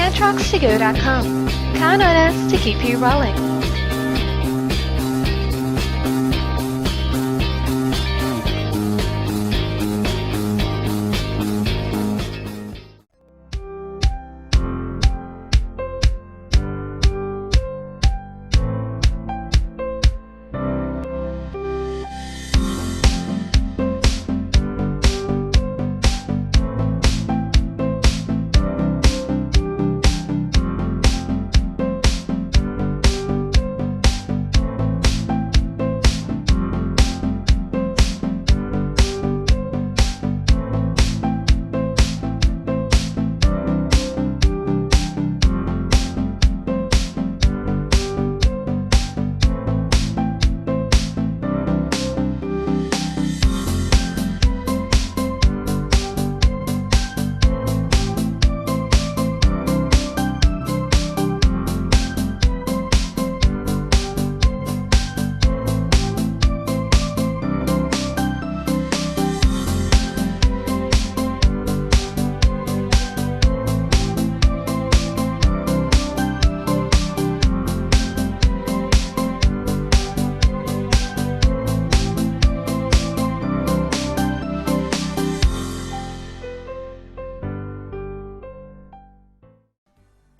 handtrucksto-go.com. Count on us to keep you rolling.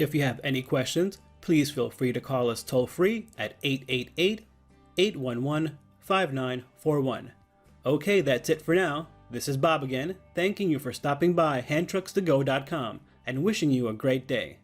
If you have any questions, please feel free to call us toll-free at 888-811-5941. Okay, that's it for now. This is Bob again, thanking you for stopping by handtruckstogo.com and wishing you a great day.